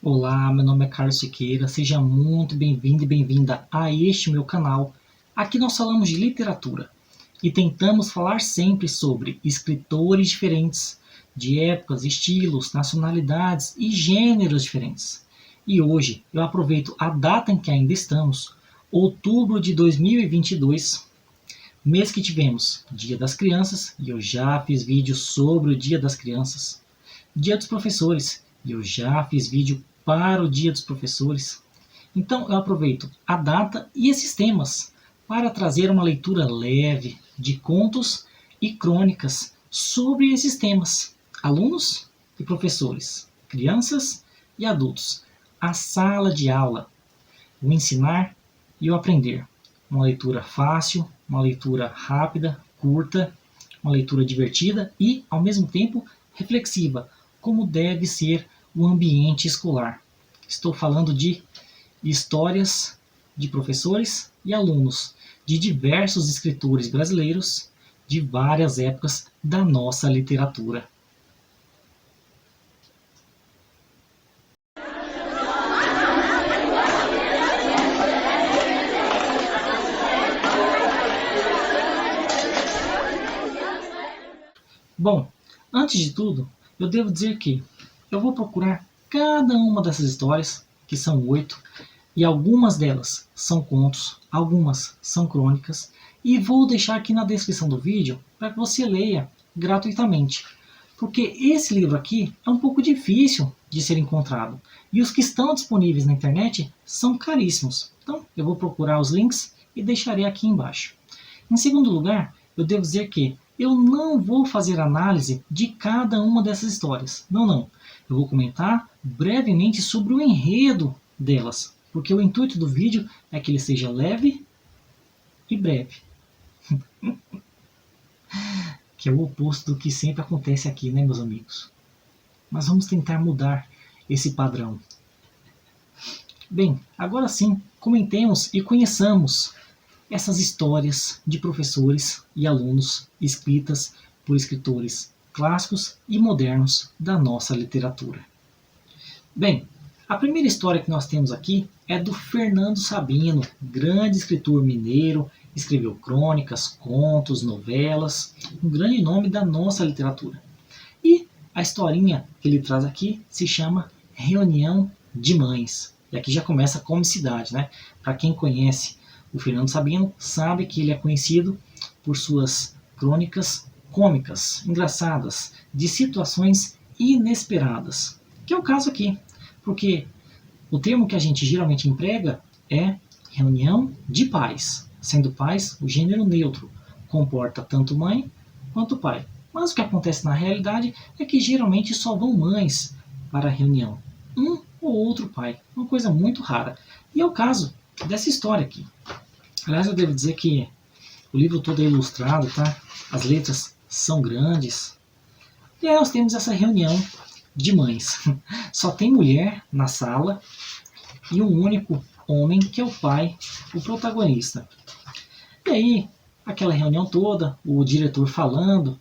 Olá, meu nome é Carlos Siqueira, seja muito bem-vindo e bem-vinda a este meu canal. Aqui nós falamos de literatura e tentamos falar sempre sobre escritores diferentes, de épocas, estilos, nacionalidades e gêneros diferentes. E hoje eu aproveito a data em que ainda estamos, outubro de 2022, mês que tivemos Dia das Crianças, e eu já fiz vídeo sobre o Dia das Crianças, Dia dos Professores, e eu já fiz vídeo para o Dia dos Professores. Então eu aproveito a data e esses temas para trazer uma leitura leve de contos e crônicas sobre esses temas. Alunos e professores, crianças e adultos. A sala de aula, o ensinar e o aprender. Uma leitura fácil, uma leitura rápida, curta, uma leitura divertida e, ao mesmo tempo, reflexiva, como deve ser o ambiente escolar. Estou falando de histórias de professores e alunos, de diversos escritores brasileiros, de várias épocas da nossa literatura. Bom, antes de tudo, eu devo dizer que eu vou procurar cada uma dessas histórias, que são 8, e algumas delas são contos, algumas são crônicas, e vou deixar aqui na descrição do vídeo para que você leia gratuitamente. Porque esse livro aqui é um pouco difícil de ser encontrado, e os que estão disponíveis na internet são caríssimos. Então eu vou procurar os links e deixarei aqui embaixo. Em segundo lugar, eu devo dizer que eu não vou fazer análise de cada uma dessas histórias. Não. Eu vou comentar brevemente sobre o enredo delas, porque o intuito do vídeo é que ele seja leve e breve. Que é o oposto do que sempre acontece aqui, né, meus amigos? Mas vamos tentar mudar esse padrão. Bem, agora sim, comentemos e conheçamos essas histórias de professores e alunos escritas por escritores clássicos e modernos da nossa literatura. Bem, a primeira história que nós temos aqui é do Fernando Sabino, grande escritor mineiro, escreveu crônicas, contos, novelas, um grande nome da nossa literatura. E a historinha que ele traz aqui se chama Reunião de Mães. E aqui já começa a comicidade, né? Para quem conhece o Fernando Sabino, sabe que ele é conhecido por suas crônicas cômicas, engraçadas, de situações inesperadas. Que é o caso aqui, porque o termo que a gente geralmente emprega é reunião de pais, sendo pais o gênero neutro, comporta tanto mãe quanto pai. Mas o que acontece na realidade é que geralmente só vão mães para a reunião, um ou outro pai, uma coisa muito rara. E é o caso dessa história aqui. Aliás, eu devo dizer que o livro todo é ilustrado, tá? As letras são grandes. E aí nós temos essa reunião de mães. Só tem mulher na sala e um único homem, que é o pai, o protagonista. E aí, aquela reunião toda, o diretor falando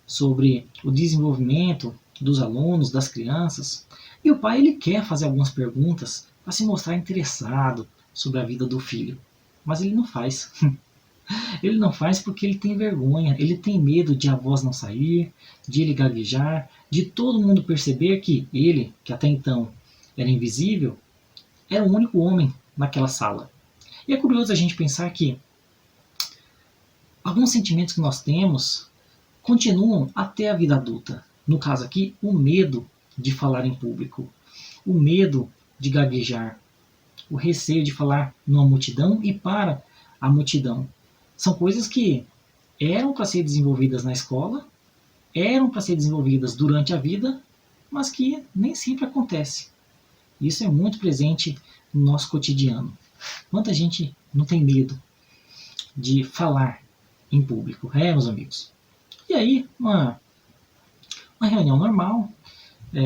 sobre o desenvolvimento dos alunos, das crianças. E o pai ele quer fazer algumas perguntas para se mostrar interessado sobre a vida do filho. Mas ele não faz. Ele não faz porque ele tem vergonha, ele tem medo de a voz não sair, de ele gaguejar, de todo mundo perceber que ele, que até então era invisível, era o único homem naquela sala. E é curioso a gente pensar que alguns sentimentos que nós temos continuam até a vida adulta. No caso aqui, o medo de falar em público, o medo de gaguejar, o receio de falar numa multidão e para a multidão. São coisas que eram para ser desenvolvidas na escola, eram para ser desenvolvidas durante a vida, mas que nem sempre acontece. Isso é muito presente no nosso cotidiano. Quanta gente não tem medo de falar em público, meus amigos? E aí, uma reunião normal,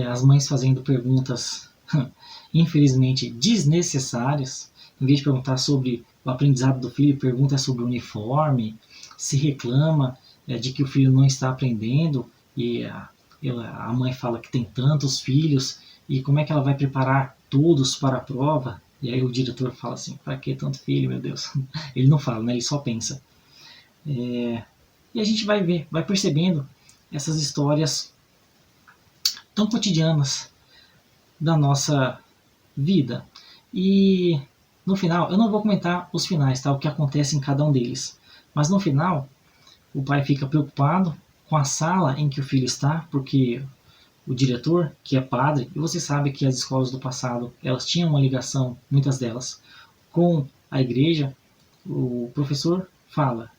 as mães fazendo perguntas, infelizmente, desnecessárias. Em vez de perguntar sobre o aprendizado do filho, pergunta sobre o uniforme, se reclama de que o filho não está aprendendo, e a mãe fala que tem tantos filhos, e como é que ela vai preparar todos para a prova. E aí o diretor fala assim, para que tanto filho, meu Deus? Ele não fala, né? Ele só pensa. E a gente vai ver, vai percebendo essas histórias tão cotidianas da nossa vida. E no final, eu não vou comentar os finais, tá? O que acontece em cada um deles. Mas no final, o pai fica preocupado com a sala em que o filho está, porque o diretor, que é padre, e você sabe que as escolas do passado, elas tinham uma ligação, muitas delas, com a igreja. O professor fala,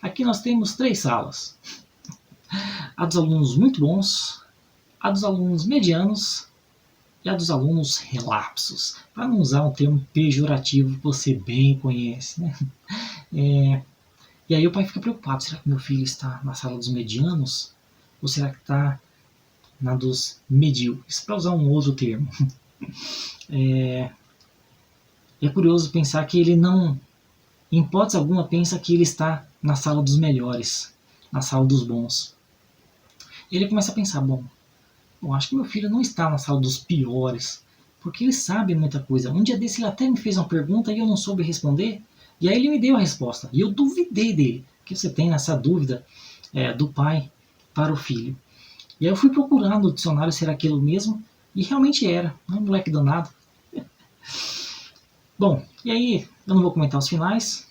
aqui nós temos 3 salas. A dos alunos muito bons, a dos alunos medianos e a dos alunos relapsos. Para não usar um termo pejorativo que você bem conhece, né? E aí o pai fica preocupado, será que meu filho está na sala dos medianos? Ou será que está na dos medíocres? Para usar um outro termo. É curioso pensar que ele não, em hipótese alguma, pensa que ele está na sala dos melhores, na sala dos bons. Ele começa a pensar, bom, acho que meu filho não está na sala dos piores, porque ele sabe muita coisa. Um dia desse ele até me fez uma pergunta e eu não soube responder, e aí ele me deu a resposta, e eu duvidei dele, porque você tem essa dúvida do pai para o filho. E aí eu fui procurar no dicionário se era aquilo mesmo, e realmente era, um moleque danado. Bom, e aí eu não vou comentar os finais,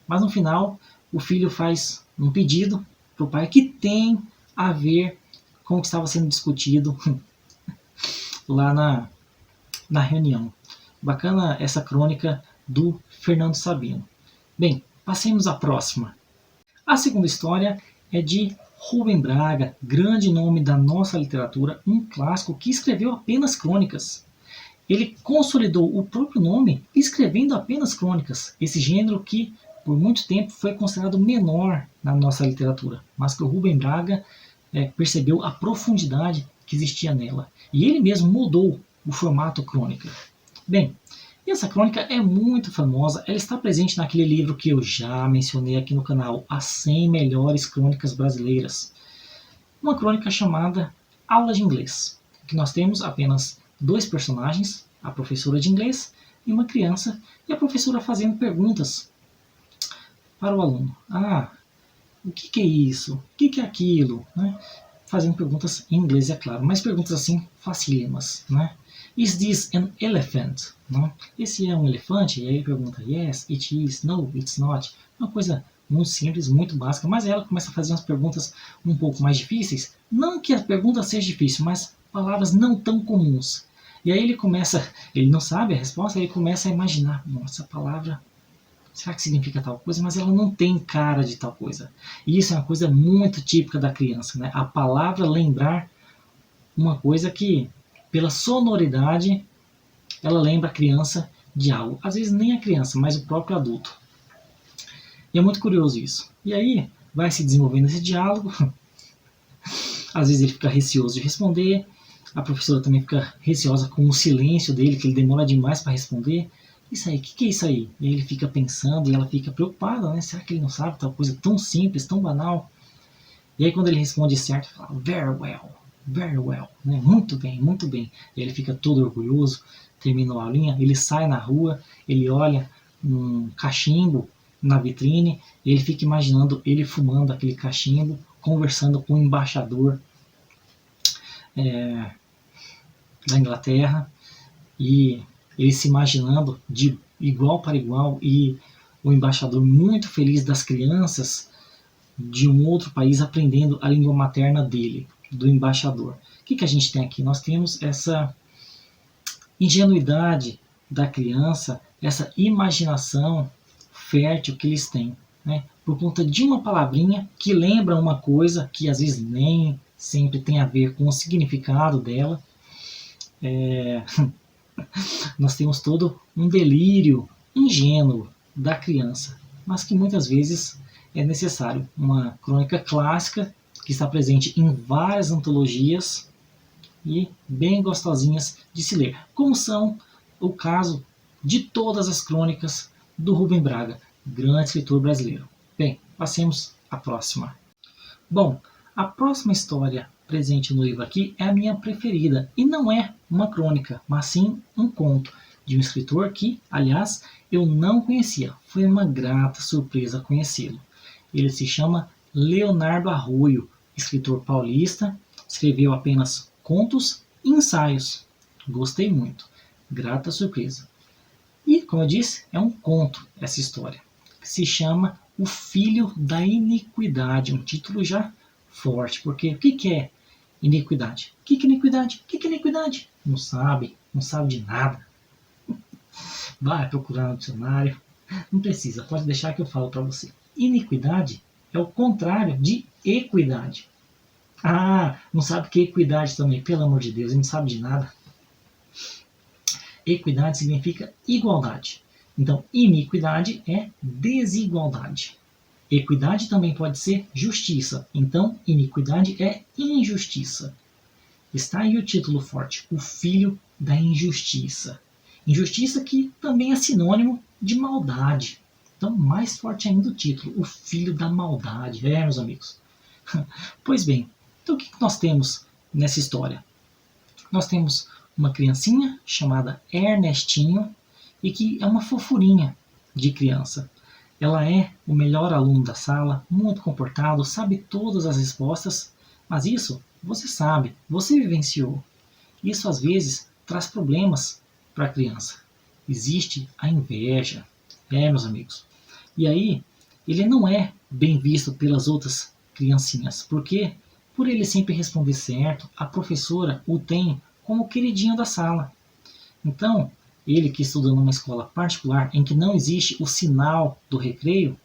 mas no final o filho faz um pedido para o pai que tem a ver com o que estava sendo discutido lá na reunião. Bacana essa crônica do Fernando Sabino. Bem, passemos à próxima. A segunda história é de Rubem Braga, grande nome da nossa literatura, um clássico que escreveu apenas crônicas. Ele consolidou o próprio nome escrevendo apenas crônicas, esse gênero que por muito tempo foi considerado menor na nossa literatura, mas que o Rubem Braga percebeu a profundidade que existia nela. E ele mesmo mudou o formato crônica. Bem, essa crônica é muito famosa, ela está presente naquele livro que eu já mencionei aqui no canal, As 100 Melhores Crônicas Brasileiras. Uma crônica chamada Aula de Inglês, que nós temos apenas 2 personagens, a professora de inglês e uma criança, e a professora fazendo perguntas para o aluno. O que é isso? O que é aquilo? Né? Fazendo perguntas em inglês, é claro, mas perguntas assim facílimas. Né? Is this an elephant? Né? Esse é um elefante? E aí ele pergunta, yes, it is, no, it's not. Uma coisa muito simples, muito básica, mas ela começa a fazer umas perguntas um pouco mais difíceis. Não que a pergunta seja difícil, mas palavras não tão comuns. E aí ele não sabe a resposta, ele começa a imaginar, essa palavra, será que significa tal coisa? Mas ela não tem cara de tal coisa. E isso é uma coisa muito típica da criança, né? A palavra lembrar uma coisa que, pela sonoridade, ela lembra a criança de algo. Às vezes nem a criança, mas o próprio adulto. E é muito curioso isso. E aí vai se desenvolvendo esse diálogo. Às vezes ele fica receoso de responder. A professora também fica receosa com o silêncio dele, que ele demora demais para responder. Isso aí, o que é isso aí? E aí ele fica pensando e ela fica preocupada, né? Será que ele não sabe tal coisa tão simples, tão banal? E aí quando ele responde certo, ele fala, very well, né? Muito bem, muito bem. E ele fica todo orgulhoso, terminou a aulinha, ele sai na rua, ele olha um cachimbo na vitrine, e ele fica imaginando ele fumando aquele cachimbo, conversando com o embaixador da Inglaterra, e ele se imaginando de igual para igual, e o embaixador muito feliz das crianças de um outro país aprendendo a língua materna dele, do embaixador. O que a gente tem aqui? Nós temos essa ingenuidade da criança, essa imaginação fértil que eles têm, né? Por conta de uma palavrinha que lembra uma coisa que às vezes nem sempre tem a ver com o significado dela. Nós temos todo um delírio ingênuo da criança, mas que muitas vezes é necessário. Uma crônica clássica que está presente em várias antologias e bem gostosinhas de se ler, como são o caso de todas as crônicas do Rubem Braga, grande escritor brasileiro. Bem, passemos à próxima. Bom, a próxima história presente no livro aqui é a minha preferida. E não é uma crônica, mas sim um conto de um escritor que, aliás, eu não conhecia. Foi uma grata surpresa conhecê-lo. Ele se chama Leonardo Arroio, escritor paulista, escreveu apenas contos e ensaios. Gostei muito. Grata surpresa. E, como eu disse, é um conto essa história, que se chama O Filho da Iniquidade. Um título já forte, porque o que é iniquidade? O que é iniquidade? O que é iniquidade? Não sabe de nada. Vai procurar no dicionário. Não precisa, pode deixar que eu falo para você. Iniquidade é o contrário de equidade. Ah, não sabe o que é equidade também, pelo amor de Deus, ele não sabe de nada. Equidade significa igualdade. Então, iniquidade é desigualdade. Equidade também pode ser justiça. Então, iniquidade é injustiça. Está aí o título forte, o filho da injustiça. Injustiça que também é sinônimo de maldade. Então, mais forte ainda o título, o filho da maldade. Meus amigos. Pois bem, então o que nós temos nessa história? Nós temos uma criancinha chamada Ernestinho e que é uma fofurinha de criança. Ela é o melhor aluno da sala, muito comportado, sabe todas as respostas, mas isso você sabe, você vivenciou. Isso às vezes traz problemas para a criança. Existe a inveja, meus amigos. E aí, ele não é bem visto pelas outras criancinhas, porque por ele sempre responder certo, a professora o tem como o queridinho da sala. Então, ele que estuda numa escola particular em que não existe o sinal do recreio,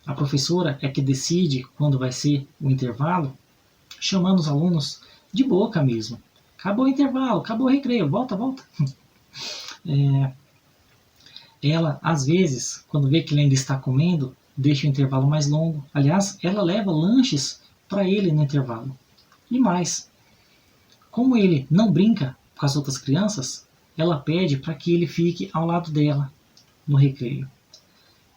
a professora é que decide quando vai ser o intervalo, chamando os alunos de boca mesmo. Acabou o intervalo, acabou o recreio, volta, volta. Ela, às vezes, quando vê que ele ainda está comendo, deixa o intervalo mais longo. Aliás, ela leva lanches para ele no intervalo. E mais, como ele não brinca com as outras crianças, ela pede para que ele fique ao lado dela no recreio.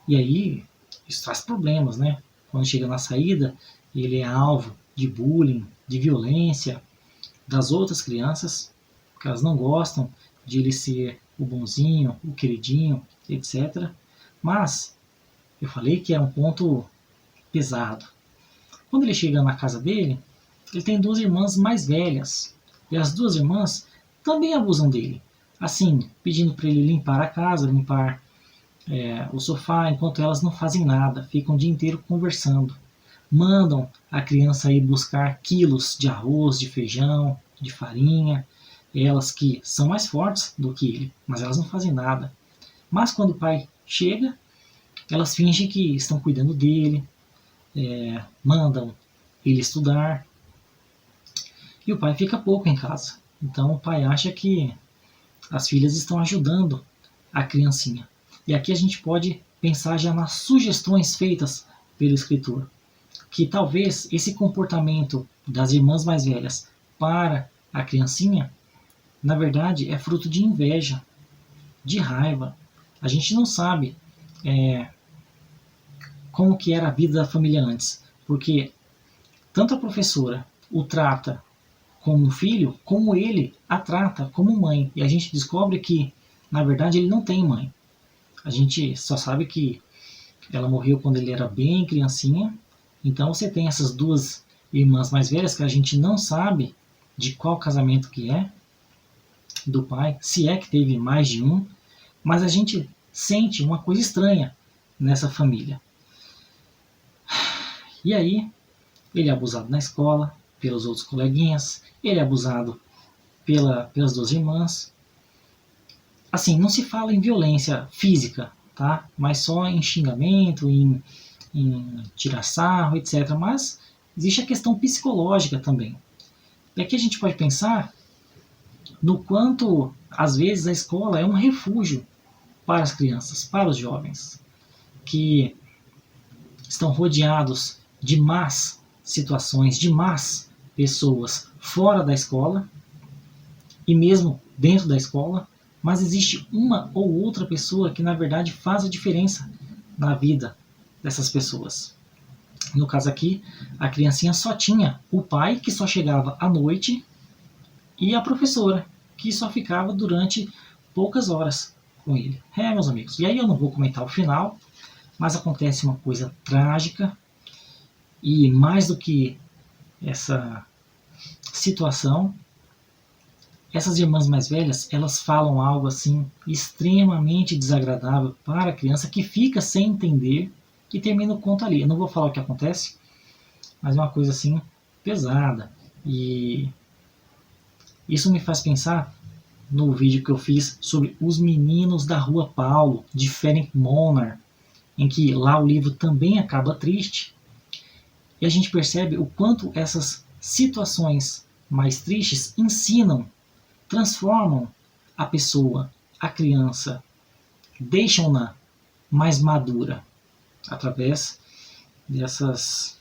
E aí, isso traz problemas, né? Quando chega na saída, ele é alvo de bullying, de violência das outras crianças, porque elas não gostam de ele ser o bonzinho, o queridinho, etc. Mas eu falei que é um ponto pesado. Quando ele chega na casa dele, ele tem duas irmãs mais velhas. E as duas irmãs também abusam dele. Assim, pedindo para ele limpar a casa, limpar o sofá, enquanto elas não fazem nada, ficam o dia inteiro conversando. Mandam a criança ir buscar quilos de arroz, de feijão, de farinha. Elas que são mais fortes do que ele, mas elas não fazem nada. Mas quando o pai chega, elas fingem que estão cuidando dele, mandam ele estudar. E o pai fica pouco em casa. Então o pai acha que as filhas estão ajudando a criancinha. E aqui a gente pode pensar já nas sugestões feitas pelo escritor. Que talvez esse comportamento das irmãs mais velhas para a criancinha, na verdade, é fruto de inveja, de raiva. A gente não sabe como que era a vida da família antes. Porque tanto a professora o trata como um filho, como ele a trata como mãe. E a gente descobre que, na verdade, ele não tem mãe. A gente só sabe que ela morreu quando ele era bem criancinha. Então você tem essas duas irmãs mais velhas que a gente não sabe de qual casamento que é do pai, se é que teve mais de um, mas a gente sente uma coisa estranha nessa família. E aí, ele é abusado na escola, pelos outros coleguinhas, ele é abusado pelas duas irmãs. Assim, não se fala em violência física, tá? Mas só em xingamento, em tirar sarro, etc. Mas existe a questão psicológica também. E aqui a gente pode pensar no quanto, às vezes, a escola é um refúgio para as crianças, para os jovens, que estão rodeados de más situações, de más pessoas fora da escola e mesmo dentro da escola, mas existe uma ou outra pessoa que, na verdade, faz a diferença na vida dessas pessoas. No caso aqui, a criancinha só tinha o pai, que só chegava à noite, e a professora, que só ficava durante poucas horas com ele. Meus amigos. E aí eu não vou comentar o final, mas acontece uma coisa trágica, e mais do que essa situação, essas irmãs mais velhas, elas falam algo assim extremamente desagradável para a criança, que fica sem entender e termina o conto ali. Eu não vou falar o que acontece, mas é uma coisa assim pesada. E isso me faz pensar no vídeo que eu fiz sobre Os Meninos da Rua Paulo, de Ferenc Molnar, em que lá o livro também acaba triste, e a gente percebe o quanto essas situações mais tristes ensinam, transformam a pessoa, a criança, deixam-na mais madura através dessas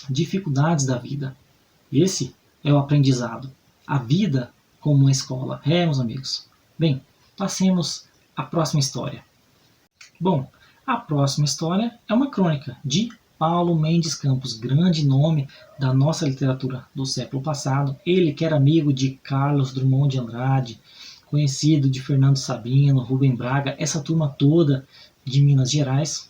dificuldades da vida. Esse é o aprendizado. A vida como uma escola. Meus amigos. Bem, passemos à próxima história. Bom, a próxima história é uma crônica de Paulo Mendes Campos, grande nome da nossa literatura do século passado. Ele que era amigo de Carlos Drummond de Andrade, conhecido de Fernando Sabino, Rubem Braga, essa turma toda de Minas Gerais.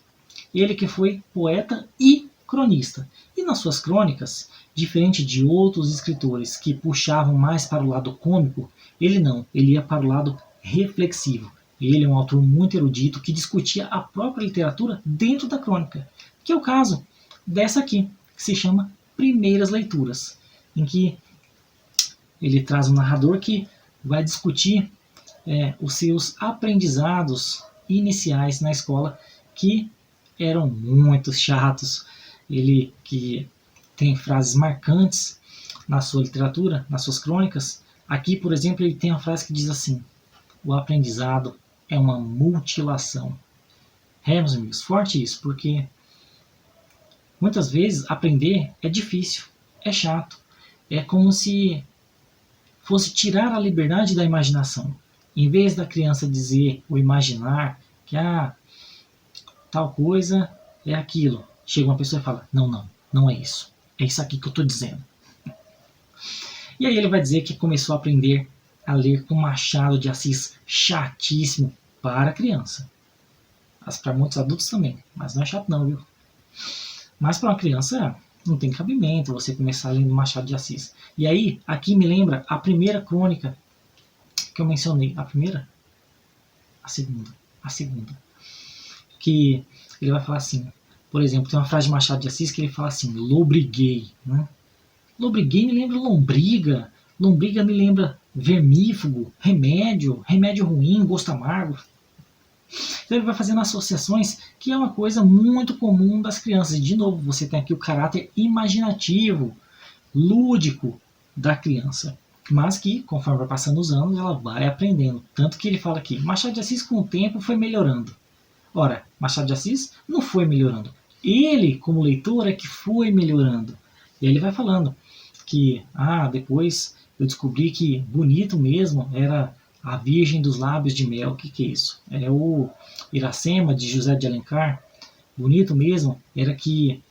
Ele que foi poeta e cronista. E nas suas crônicas, diferente de outros escritores que puxavam mais para o lado cômico, ele não, ele ia para o lado reflexivo. Ele é um autor muito erudito que discutia a própria literatura dentro da crônica, que é o caso dessa aqui, que se chama Primeiras Leituras, em que ele traz um narrador que vai discutir os seus aprendizados iniciais na escola, que eram muito chatos. Ele que tem frases marcantes na sua literatura, nas suas crônicas. Aqui, por exemplo, ele tem uma frase que diz assim: o aprendizado é uma mutilação. Meus amigos, forte isso, porque muitas vezes aprender é difícil, é chato. É como se fosse tirar a liberdade da imaginação. Em vez da criança dizer ou imaginar que tal coisa é aquilo, chega uma pessoa e fala: não é isso. É isso aqui que eu estou dizendo. E aí ele vai dizer que começou a aprender a ler com Machado de Assis, chatíssimo para criança. Mas para muitos adultos também, mas não é chato não, viu? Mas para uma criança não tem cabimento você começar lendo Machado de Assis. E aí, aqui me lembra a primeira crônica que eu mencionei. A primeira? A segunda. A segunda. Que ele vai falar assim, por exemplo, tem uma frase de Machado de Assis que ele fala assim: lobriguei. Né? Lobriguei me lembra lombriga. Lombriga me lembra vermífugo, remédio ruim, gosto amargo. Então ele vai fazendo associações, que é uma coisa muito comum das crianças. E de novo, você tem aqui o caráter imaginativo, lúdico da criança. Mas que, conforme vai passando os anos, ela vai aprendendo. Tanto que ele fala aqui, Machado de Assis com o tempo foi melhorando. Ora, Machado de Assis não foi melhorando. Ele, como leitor, é que foi melhorando. E aí ele vai falando que, depois eu descobri que bonito mesmo era A Virgem dos Lábios de Mel. O que é isso? É o Iracema, de José de Alencar. Bonito mesmo era que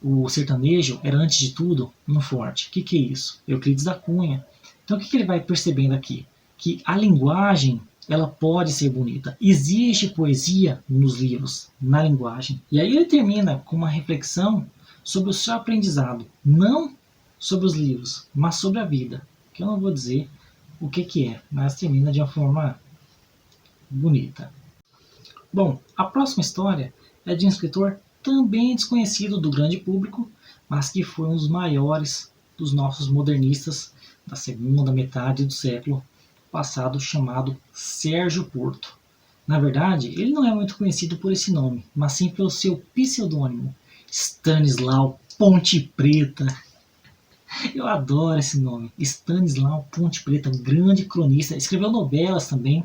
o sertanejo era, antes de tudo, um forte. O que é isso? Euclides da Cunha. Então o que ele vai percebendo aqui? Que a linguagem, ela pode ser bonita. Existe poesia nos livros, na linguagem. E aí ele termina com uma reflexão sobre o seu aprendizado. Não sobre os livros, mas sobre a vida. Que eu não vou dizer o que é, mas termina de uma forma bonita. Bom, a próxima história é de um escritor também desconhecido do grande público, mas que foi um dos maiores dos nossos modernistas da segunda metade do século passado, chamado Sérgio Porto. Na verdade, ele não é muito conhecido por esse nome, mas sim pelo seu pseudônimo, Stanislau Ponte Preta. Eu adoro esse nome, Stanislau Ponte Preta, um grande cronista, escreveu novelas também,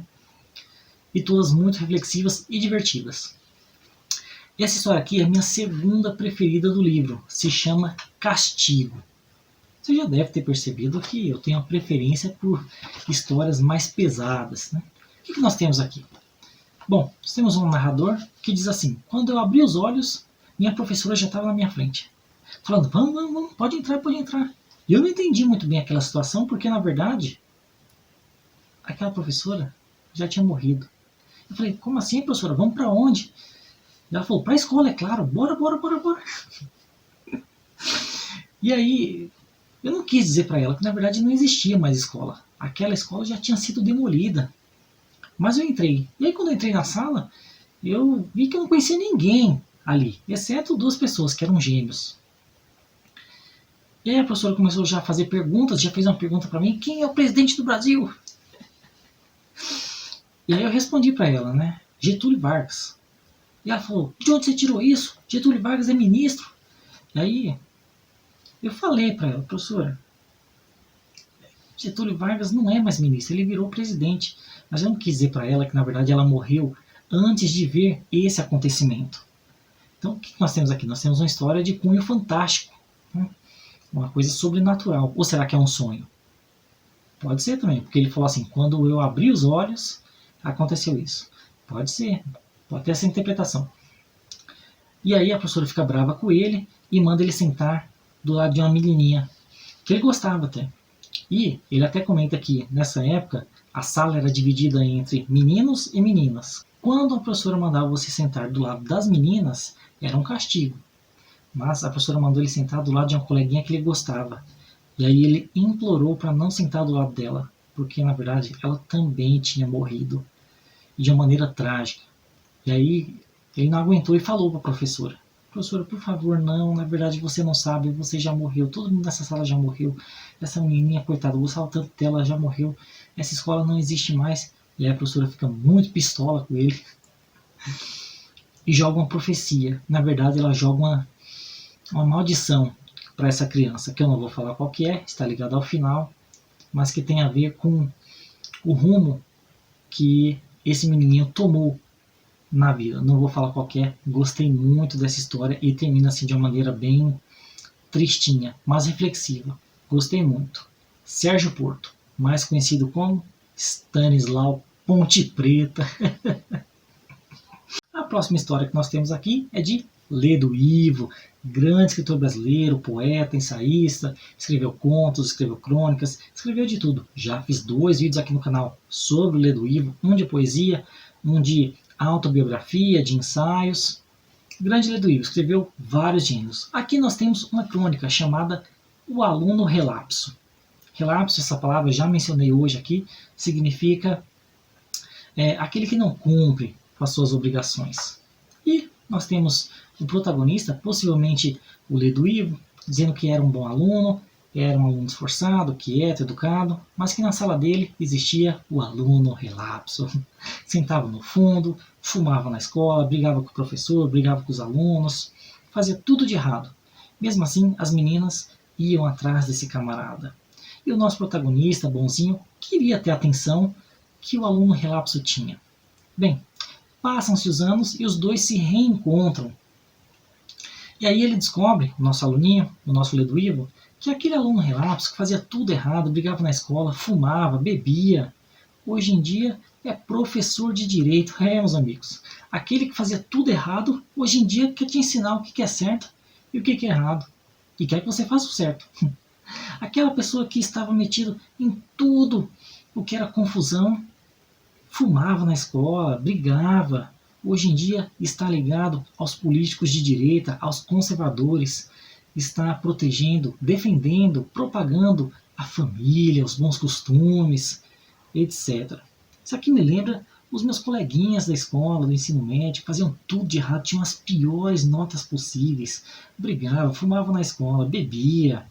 e todas muito reflexivas e divertidas. Essa história aqui é a minha segunda preferida do livro, se chama Castigo. Você já deve ter percebido que eu tenho a preferência por histórias mais pesadas. Né? O que nós temos aqui? Bom, nós temos um narrador que diz assim: quando eu abri os olhos, minha professora já estava na minha frente, falando, vamos, pode entrar, pode entrar. E eu não entendi muito bem aquela situação, porque na verdade, aquela professora já tinha morrido. Eu falei, como assim, professora? Vamos para onde? Ela falou, para a escola, é claro, bora. E aí, eu não quis dizer para ela que na verdade não existia mais escola. Aquela escola já tinha sido demolida. Mas eu entrei. E aí quando eu entrei na sala, eu vi que eu não conhecia ninguém ali, exceto duas pessoas que eram gêmeos. E aí a professora começou já a fazer perguntas, já fez uma pergunta para mim, quem é o presidente do Brasil? E aí eu respondi para ela, né? Getúlio Vargas. E ela falou, de onde você tirou isso? Getúlio Vargas é ministro. E aí eu falei para ela, professora, Getúlio Vargas não é mais ministro, ele virou presidente. Mas eu não quis dizer para ela que na verdade ela morreu antes de ver esse acontecimento. Então o que nós temos aqui? Nós temos uma história de cunho fantástico, né? Uma coisa sobrenatural. Ou será que é um sonho? Pode ser também, porque ele falou assim, quando eu abri os olhos, aconteceu isso. Pode ser, pode ter essa interpretação. E aí a professora fica brava com ele e manda ele sentar do lado de uma menininha, que ele gostava até. E ele até comenta que nessa época a sala era dividida entre meninos e meninas. Quando a professora mandava você sentar do lado das meninas, era um castigo. Mas a professora mandou ele sentar do lado de uma coleguinha que ele gostava. E aí ele implorou para não sentar do lado dela, porque na verdade ela também tinha morrido de uma maneira trágica. E aí ele não aguentou e falou para a professora, professora, por favor, não, na verdade você não sabe, você já morreu, todo mundo nessa sala já morreu, essa menininha, coitada, eu gostava tanto dela, já morreu, essa escola não existe mais. E aí a professora fica muito pistola com ele e joga uma profecia. Na verdade ela joga uma maldição para essa criança, que eu não vou falar qual que é, está ligado ao final, mas que tem a ver com o rumo que esse menininho tomou na vida. Não vou falar qual que é, gostei muito dessa história e termina assim de uma maneira bem tristinha, mas reflexiva. Gostei muito. Sérgio Porto, mais conhecido como Stanislau Ponte Preta. A próxima história que nós temos aqui é de Ledo Ivo, grande escritor brasileiro, poeta, ensaísta, escreveu contos, escreveu crônicas, escreveu de tudo. Já fiz 2 vídeos aqui no canal sobre o Ledo Ivo, um de poesia, um de autobiografia, de ensaios. Grande Ledo Ivo escreveu vários gêneros. Aqui nós temos uma crônica chamada O Aluno Relapso. Relapso, essa palavra já mencionei hoje aqui, significa aquele que não cumpre com as suas obrigações. E nós temos o protagonista, possivelmente o Ledo Ivo, dizendo que era um bom aluno, era um aluno esforçado, quieto, educado, mas que na sala dele existia o aluno relapso. Sentava no fundo, fumava na escola, brigava com o professor, brigava com os alunos, fazia tudo de errado. Mesmo assim, as meninas iam atrás desse camarada. E o nosso protagonista, bonzinho, queria ter a atenção que o aluno relapso tinha. Bem, passam-se os anos e os dois se reencontram. E aí ele descobre, o nosso aluninho, o nosso Ledo Ivo, que aquele aluno relapso que fazia tudo errado, brigava na escola, fumava, bebia, hoje em dia é professor de direito. Meus amigos, aquele que fazia tudo errado, hoje em dia quer te ensinar o que é certo e o que é errado. E quer que você faça o certo. Aquela pessoa que estava metido em tudo o que era confusão, fumava na escola, brigava, hoje em dia está ligado aos políticos de direita, aos conservadores, está protegendo, defendendo, propagando a família, os bons costumes, etc. Isso aqui me lembra os meus coleguinhas da escola, do ensino médio, faziam tudo de errado, tinham as piores notas possíveis, brigavam, fumavam na escola, bebia,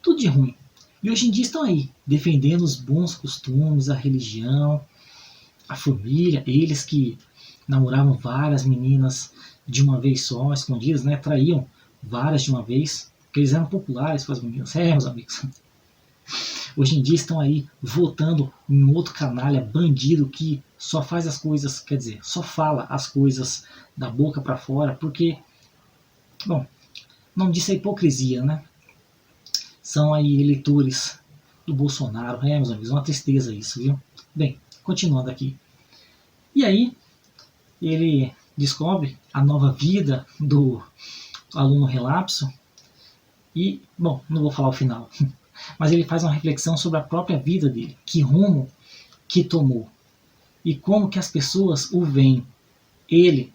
tudo de ruim. E hoje em dia estão aí, defendendo os bons costumes, a religião, a família, eles que namoravam várias meninas de uma vez só, escondidas, né? Traíam várias de uma vez, porque eles eram populares com as meninas. Meus amigos. Hoje em dia estão aí votando em outro canalha, bandido, que só faz as coisas, quer dizer, só fala as coisas da boca para fora, porque, bom, não disse a hipocrisia, né? São aí eleitores do Bolsonaro. Meus amigos, uma tristeza isso, viu? Bem, continuando aqui. E aí, ele descobre a nova vida do aluno relapso e, bom, não vou falar o final, mas ele faz uma reflexão sobre a própria vida dele, que rumo que tomou e como que as pessoas o veem. Ele,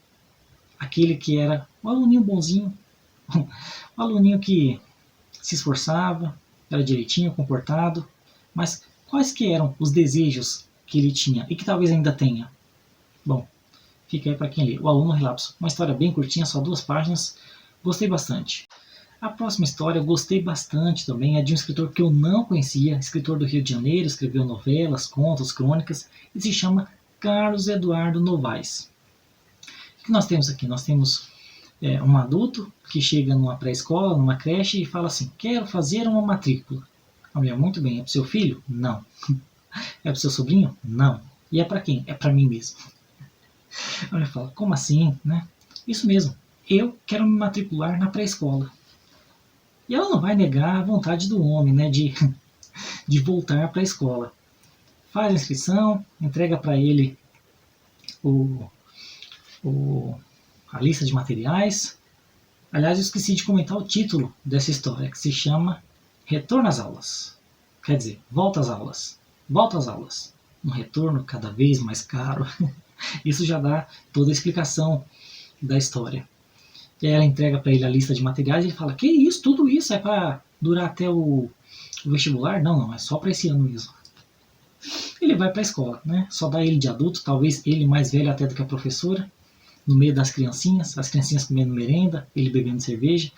aquele que era um aluninho bonzinho, um aluninho que se esforçava, era direitinho, comportado, mas quais que eram os desejos que ele tinha e que talvez ainda tenha? Bom, fica aí para quem lê. O Aluno Relapso, uma história bem curtinha, só 2 páginas, gostei bastante. A próxima história eu gostei bastante também, é de um escritor que eu não conhecia, escritor do Rio de Janeiro, escreveu novelas, contos, crônicas, e se chama Carlos Eduardo Novaes. O que nós temos aqui? Nós temos um adulto que chega numa pré-escola, numa creche e fala assim, quero fazer uma matrícula. Muito bem, é para o seu filho? Não. É para o seu sobrinho? Não. E é para quem? É para mim mesmo. Ele fala, como assim? Né? Isso mesmo, eu quero me matricular na pré-escola. E ela não vai negar a vontade do homem, né, de voltar para a escola. Faz a inscrição, entrega para ele o, a lista de materiais. Aliás, eu esqueci de comentar o título dessa história, que se chama Retorno às Aulas. Quer dizer, volta às aulas. Volta às aulas. Um retorno cada vez mais caro. Isso já dá toda a explicação da história. E aí ela entrega para ele a lista de materiais e ele fala, que isso, tudo isso é para durar até o vestibular? Não, é só para esse ano mesmo. Ele vai para a escola, né? Só dá ele de adulto, talvez ele mais velho até do que a professora, no meio das criancinhas, as criancinhas comendo merenda, ele bebendo cerveja.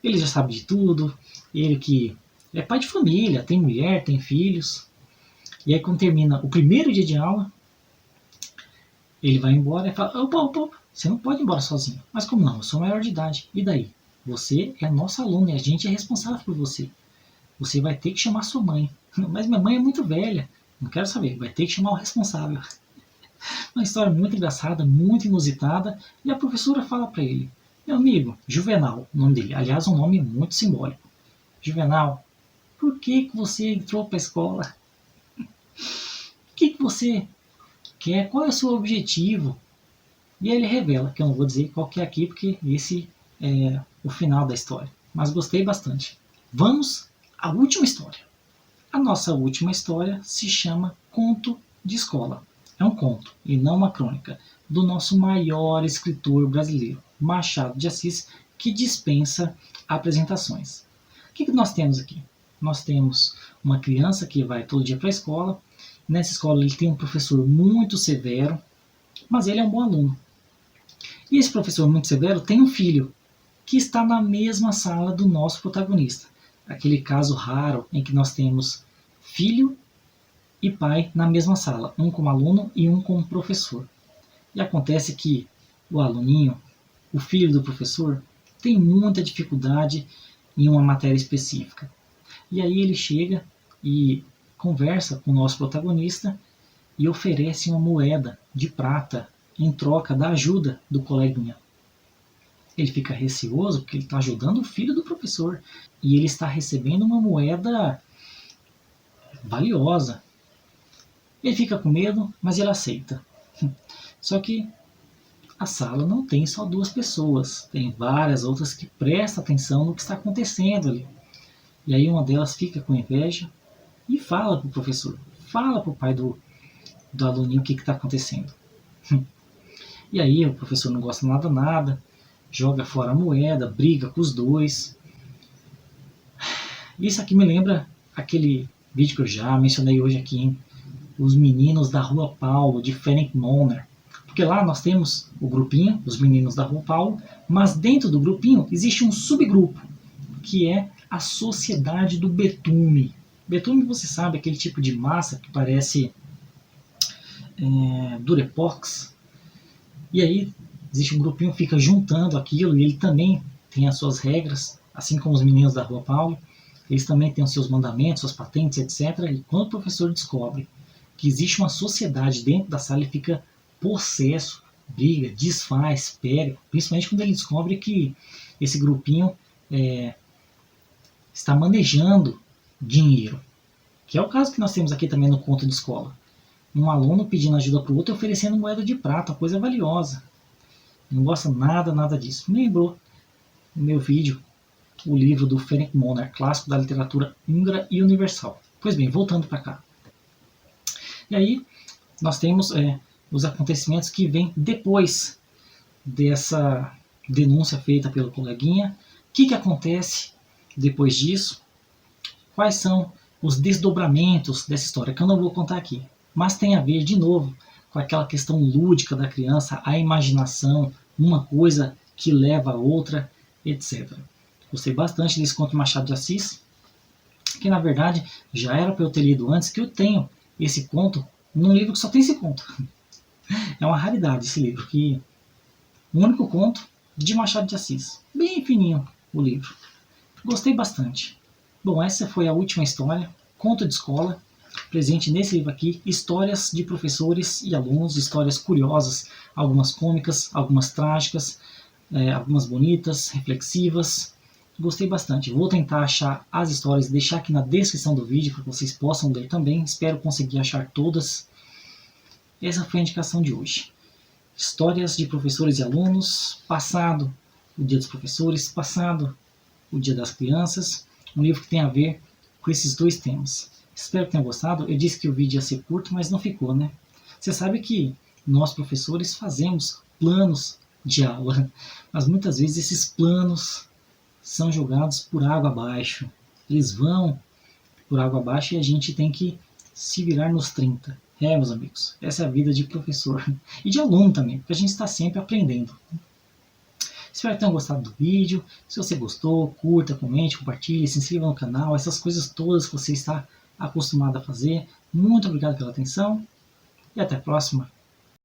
Ele já sabe de tudo, ele que é pai de família, tem mulher, tem filhos. E aí quando termina o primeiro dia de aula, ele vai embora e fala, opa, você não pode ir embora sozinho. Mas como não? Eu sou maior de idade. E daí? Você é nosso aluno e a gente é responsável por você. Você vai ter que chamar sua mãe. Mas minha mãe é muito velha. Não quero saber, vai ter que chamar o responsável. Uma história muito engraçada, muito inusitada. E a professora fala para ele, meu amigo, Juvenal, o nome dele. Aliás, um nome muito simbólico. Juvenal, por que você entrou para a escola? O que você quer? Qual é o seu objetivo? E aí ele revela, que eu não vou dizer qual que é aqui, porque esse é o final da história. Mas gostei bastante. Vamos à última história. A nossa última história se chama Conto de Escola. É um conto, e não uma crônica, do nosso maior escritor brasileiro, Machado de Assis, que dispensa apresentações. O que nós temos aqui? Nós temos uma criança que vai todo dia para a escola. Nessa escola ele tem um professor muito severo, mas ele é um bom aluno. E esse professor muito severo tem um filho, que está na mesma sala do nosso protagonista. Aquele caso raro em que nós temos filho e pai na mesma sala, um como aluno e um como professor. E acontece que o aluninho, o filho do professor, tem muita dificuldade em uma matéria específica. E aí ele chega e conversa com o nosso protagonista e oferece uma moeda de prata em troca da ajuda do coleguinha. Ele fica receoso porque ele está ajudando o filho do professor e ele está recebendo uma moeda valiosa. Ele fica com medo, mas ele aceita. Só que a sala não tem só 2 pessoas, tem várias outras que prestam atenção no que está acontecendo ali. E aí uma delas fica com inveja e fala para o professor, fala para o pai do aluninho o que está acontecendo. E aí o professor não gosta nada, joga fora a moeda, briga com os 2. Isso aqui me lembra aquele vídeo que eu já mencionei hoje aqui, hein? Os Meninos da Rua Paulo, de Frank Monner. Porque lá nós temos o grupinho, os Meninos da Rua Paulo, mas dentro do grupinho existe um subgrupo, que é a Sociedade do Betume. Betume, você sabe, aquele tipo de massa que parece Durepox. E aí existe um grupinho que fica juntando aquilo e ele também tem as suas regras, assim como os Meninos da Rua Paulo. Eles também têm os seus mandamentos, suas patentes, etc. E quando o professor descobre que existe uma sociedade dentro da sala, ele fica possesso, briga, desfaz, pega. Principalmente quando ele descobre que esse grupinho está manejando dinheiro. Que é o caso que nós temos aqui também no Conto de Escola. um aluno pedindo ajuda para o outro e oferecendo moeda de prata, coisa valiosa. Não gosta nada disso. Me lembrou no meu vídeo o livro do Ferenc Molnar, clássico da literatura húngara e universal. Pois bem, voltando para cá. E aí nós temos os acontecimentos que vêm depois dessa denúncia feita pelo coleguinha. O que acontece depois disso? Quais são os desdobramentos dessa história, que eu não vou contar aqui. Mas tem a ver, de novo, com aquela questão lúdica da criança, a imaginação, uma coisa que leva a outra, etc. Gostei bastante desse conto de Machado de Assis, que na verdade já era para eu ter lido antes, que eu tenho esse conto num livro que só tem esse conto. É uma raridade esse livro, que o único conto de Machado de Assis. Bem fininho o livro. Gostei bastante. Bom, essa foi a última história, conto de escola, presente nesse livro aqui, histórias de professores e alunos, histórias curiosas, algumas cômicas, algumas trágicas, algumas bonitas, reflexivas. Gostei bastante. Vou tentar achar as histórias, deixar aqui na descrição do vídeo para que vocês possam ler também. Espero conseguir achar todas. Essa foi a indicação de hoje. Histórias de professores e alunos, passado o Dia dos Professores, passado o Dia das Crianças, um livro que tem a ver com esses dois temas. Espero que tenham gostado. Eu disse que o vídeo ia ser curto, mas não ficou, né? Você sabe que nós, professores, fazemos planos de aula, mas muitas vezes esses planos são jogados por água abaixo. Eles vão por água abaixo e a gente tem que se virar nos 30. Meus amigos, essa é a vida de professor e de aluno também, porque a gente está sempre aprendendo. Espero que tenham gostado do vídeo. Se você gostou, curta, comente, compartilhe, se inscreva no canal, essas coisas todas que você está acostumado a fazer. Muito obrigado pela atenção e até a próxima.